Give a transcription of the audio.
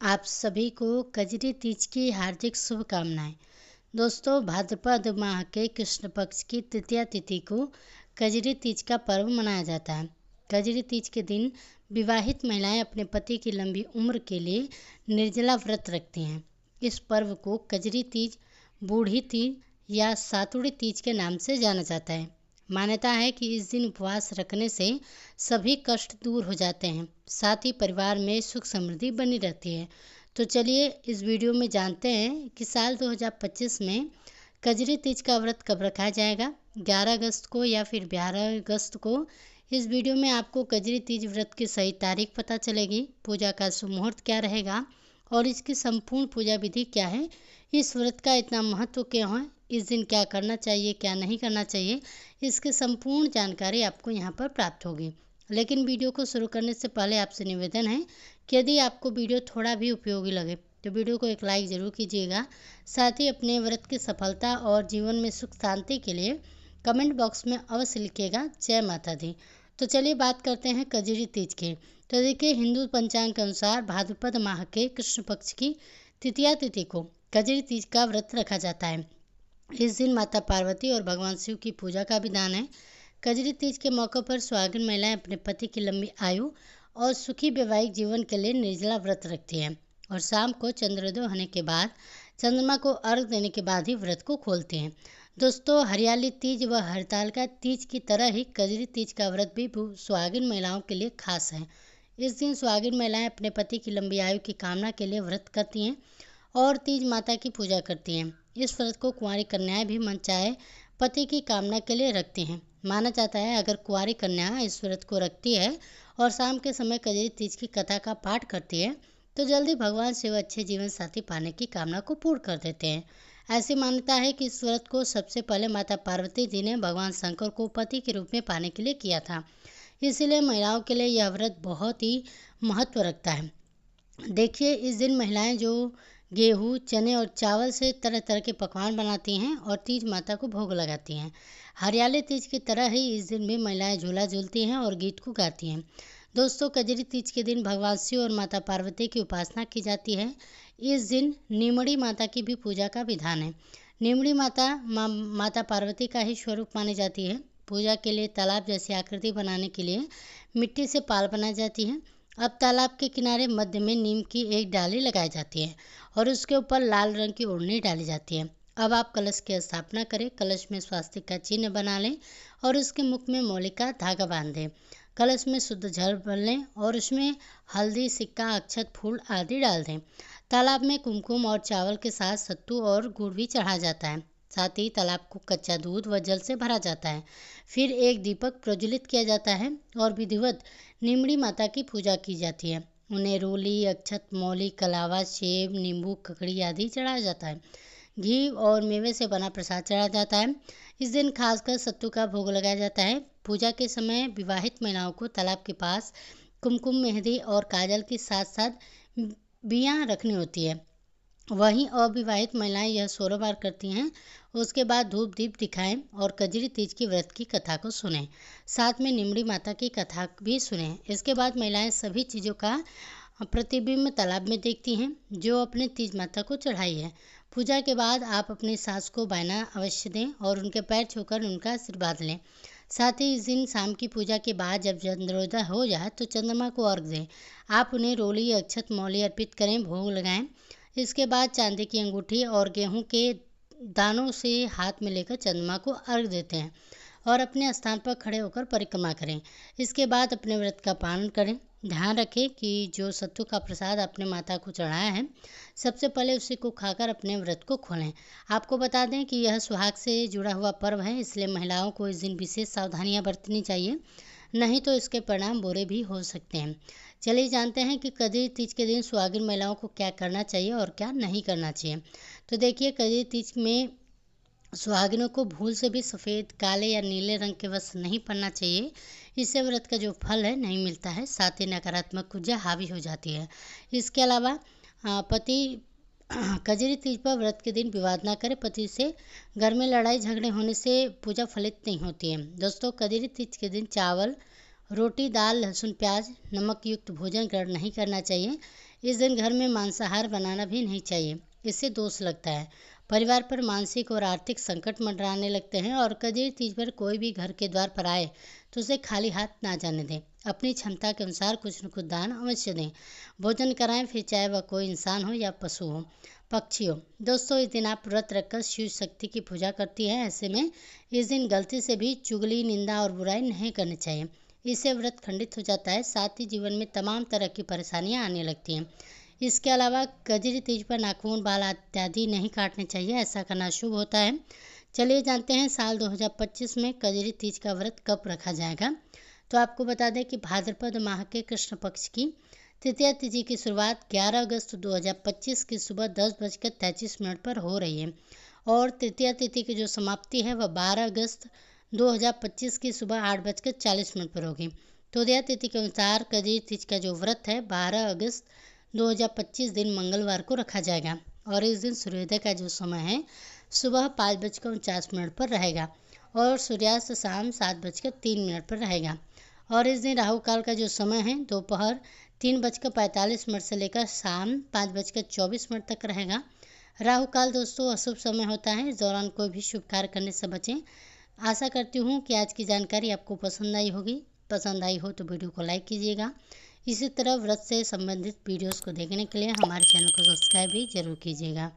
आप सभी को कजरी तीज की हार्दिक शुभकामनाएं। दोस्तों, भाद्रपद माह के कृष्ण पक्ष की तृतीया तिथि को कजरी तीज का पर्व मनाया जाता है। कजरी तीज के दिन विवाहित महिलाएं अपने पति की लंबी उम्र के लिए निर्जला व्रत रखती हैं। इस पर्व को कजरी तीज, बूढ़ी तीज या सातुड़ी तीज के नाम से जाना जाता है। मान्यता है कि इस दिन उपवास रखने से सभी कष्ट दूर हो जाते हैं, साथ ही परिवार में सुख समृद्धि बनी रहती है। तो चलिए इस वीडियो में जानते हैं कि साल 2025 में कजरी तीज का व्रत कब रखा जाएगा, 11 अगस्त को या फिर 12 अगस्त को। इस वीडियो में आपको कजरी तीज व्रत की सही तारीख पता चलेगी, पूजा का शुभ मुहूर्त क्या रहेगा और इसकी संपूर्ण पूजा विधि क्या है, इस व्रत का इतना महत्व क्यों है, इस दिन क्या करना चाहिए क्या नहीं करना चाहिए, इसकी संपूर्ण जानकारी आपको यहाँ पर प्राप्त होगी। लेकिन वीडियो को शुरू करने से पहले आपसे निवेदन है कि यदि आपको वीडियो थोड़ा भी उपयोगी लगे तो वीडियो को एक लाइक ज़रूर कीजिएगा। साथ ही अपने व्रत की सफलता और जीवन में सुख शांति के लिए कमेंट बॉक्स में अवश्य लिखिएगा जय माता दी। तो चलिए बात करते हैं कजरी तीज की। तो देखिए, हिंदू पंचांग के अनुसार भाद्रपद माह के कृष्ण पक्ष की तृतीया तिथि को कजरी तीज का व्रत रखा जाता है। इस दिन माता पार्वती और भगवान शिव की पूजा का विधान है। कजरी तीज के मौके पर सुहागिन महिलाएं अपने पति की लंबी आयु और सुखी वैवाहिक जीवन के लिए निर्जला व्रत रखती हैं और शाम को चंद्रोदय होने के बाद चंद्रमा को अर्घ देने के बाद ही व्रत को खोलती हैं। दोस्तों, हरियाली तीज व हड़तालिका तीज की तरह ही कजरी तीज का व्रत भी सुहागिन महिलाओं के लिए खास है। इस दिन सुहागिन महिलाएं अपने पति की लंबी आयु की कामना के लिए व्रत करती हैं और तीज माता की पूजा करती हैं। इस व्रत को कुंवारी कन्याएं भी मन चाहे पति की कामना के लिए रखती हैं। माना जाता है अगर कुंवारी कन्या इस व्रत को रखती है और शाम के समय कजरी तीज की कथा का पाठ करती है तो जल्दी भगवान शिव अच्छे जीवन साथी पाने की कामना को पूर्ण कर देते हैं। ऐसी मान्यता है कि इस व्रत को सबसे पहले माता पार्वती जी ने भगवान शंकर को पति के रूप में पाने के लिए किया था, इसलिए महिलाओं के लिए यह व्रत बहुत ही महत्व रखता है। देखिए, इस दिन महिलाएं जो गेहूँ, चने और चावल से तरह तरह के पकवान बनाती हैं और तीज माता को भोग लगाती हैं। हरियाली तीज की तरह ही इस दिन भी महिलाएं झूला झूलती हैं और गीत को गाती हैं। दोस्तों, कजरी तीज के दिन भगवान शिव और माता पार्वती की उपासना की जाती है। इस दिन नीमड़ी माता की भी पूजा का विधान है। नीमड़ी माता माता पार्वती का ही स्वरूप मानी जाती है। पूजा के लिए तालाब जैसी आकृति बनाने के लिए मिट्टी से पाल बनाई जाती है। अब तालाब के किनारे मध्य में नीम की एक डाली लगाई जाती है और उसके ऊपर लाल रंग की ओढ़नी डाली जाती है। अब आप कलश की स्थापना करें, कलश में स्वास्तिक का चिन्ह बना लें और उसके मुख में मौली का धागा बांध दें। कलश में शुद्ध जल भर लें और उसमें हल्दी, सिक्का, अक्षत, फूल आदि डाल दें। तालाब में कुमकुम और चावल के साथ सत्तू और गुड़ भी चढ़ा जाता है। साथ ही तालाब को कच्चा दूध व जल से भरा जाता है। फिर एक दीपक प्रज्वलित किया जाता है और विधिवत नीमड़ी माता की पूजा की जाती है। उन्हें रोली, अक्षत, मौली, कलावा, सेब, नींबू, ककड़ी आदि चढ़ाया जाता है। घी और मेवे से बना प्रसाद चढ़ाया जाता है। इस दिन खासकर सत्तू का भोग लगाया जाता है। पूजा के समय विवाहित महिलाओं को तालाब के पास कुमकुम, मेहंदी और काजल के साथ साथ बियाँ रखनी होती है। वहीं अविवाहित महिलाएं यह 16 बार करती हैं। उसके बाद धूप दीप दिखाएं और कजरी तीज की व्रत की कथा को सुनें, साथ में निमड़ी माता की कथा भी सुनें। इसके बाद महिलाएं सभी चीज़ों का प्रतिबिंब तालाब में देखती हैं जो अपने तीज माता को चढ़ाई है। पूजा के बाद आप अपनी सास को बायना अवश्य दें और उनके पैर छूकर उनका आशीर्वाद लें। साथ ही इस दिन शाम की पूजा के बाद जब चंद्रोदय हो जाए तो चंद्रमा को अर्घ दें। आप उन्हें रोली, अक्षत, मौली अर्पित करें, भोग लगाएं। इसके बाद चांदी की अंगूठी और गेहूं के दानों से हाथ में लेकर चंद्रमा को अर्घ देते हैं और अपने स्थान पर खड़े होकर परिक्रमा करें। इसके बाद अपने व्रत का पालन करें। ध्यान रखें कि जो सत्तू का प्रसाद अपने माता को चढ़ाया है सबसे पहले उसी को खाकर अपने व्रत को खोलें। आपको बता दें कि यह सुहाग से जुड़ा हुआ पर्व है, इसलिए महिलाओं को इस दिन विशेष सावधानियां बरतनी चाहिए, नहीं तो इसके परिणाम बुरे भी हो सकते हैं। चलिए जानते हैं कि कजरी तीज के दिन सुहागिन महिलाओं को क्या करना चाहिए और क्या नहीं करना चाहिए। तो देखिए, कजरी तीज में सुहागिनों को भूल से भी सफ़ेद, काले या नीले रंग के वस्त्र नहीं पहनना चाहिए। इससे व्रत का जो फल है नहीं मिलता है, साथ ही नकारात्मक ऊर्जा हावी हो जाती है। इसके अलावा पति कजरी तीज पर व्रत के दिन विवाद ना करें। पति से घर में लड़ाई झगड़े होने से पूजा फलित नहीं होती है। दोस्तों, कजरी तीज के दिन चावल, रोटी, दाल, लहसुन, प्याज, नमक युक्त भोजन ग्रहण नहीं करना चाहिए। इस दिन घर में मांसाहार बनाना भी नहीं चाहिए, इससे दोष लगता है। परिवार पर मानसिक और आर्थिक संकट मंडराने लगते हैं और कजरी तीज पर कोई भी घर के द्वार पर आए तो उसे खाली हाथ ना जाने दें। अपनी क्षमता के अनुसार कुछ न कुछ दान अवश्य दें। भोजन कराएं, फिर चाहे वह कोई इंसान हो या पशु हो, पक्षी हो। दोस्तों, इस दिन आप व्रत रखकर शिव शक्ति की पूजा करती हैं। ऐसे में इस दिन गलती से भी चुगली, निंदा और बुराई नहीं करनी चाहिए। इससे व्रत खंडित हो जाता है, साथ ही जीवन में तमाम तरह की परेशानियां आने लगती हैं। इसके अलावा कजरी तीज पर नाखून, बाल इत्यादि नहीं काटने चाहिए, ऐसा करना शुभ होता है। चलिए जानते हैं साल 2025 में कजरी तीज का व्रत कब रखा जाएगा। तो आपको बता दें कि भाद्रपद माह के कृष्ण पक्ष की तृतीया तिथि की शुरुआत 11 अगस्त 2025 की सुबह 10:33 पर हो रही है और तृतीया तिथि की जो समाप्ति है वह 12 अगस्त 2025 की सुबह 8:40 पर होगी। तृतीया तिथि के अनुसार कजरी तीज का जो व्रत है 12 अगस्त 2025 दिन मंगलवार को रखा जाएगा और इस दिन सूर्योदय का जो समय है सुबह 5:49 पर रहेगा और सूर्यास्त शाम 7:03 पर रहेगा और इस दिन राहु काल का जो समय है दोपहर 3:45 से लेकर शाम 5:24 तक रहेगा। राहु काल दोस्तों अशुभ समय होता है, इस दौरान कोई भी शुभ कार्य करने से बचें। आशा करती हूँ कि आज की जानकारी आपको पसंद आई होगी। पसंद आई हो तो वीडियो को लाइक कीजिएगा। इसी तरह व्रत से संबंधित वीडियोस को देखने के लिए हमारे चैनल को सब्सक्राइब भी जरूर कीजिएगा।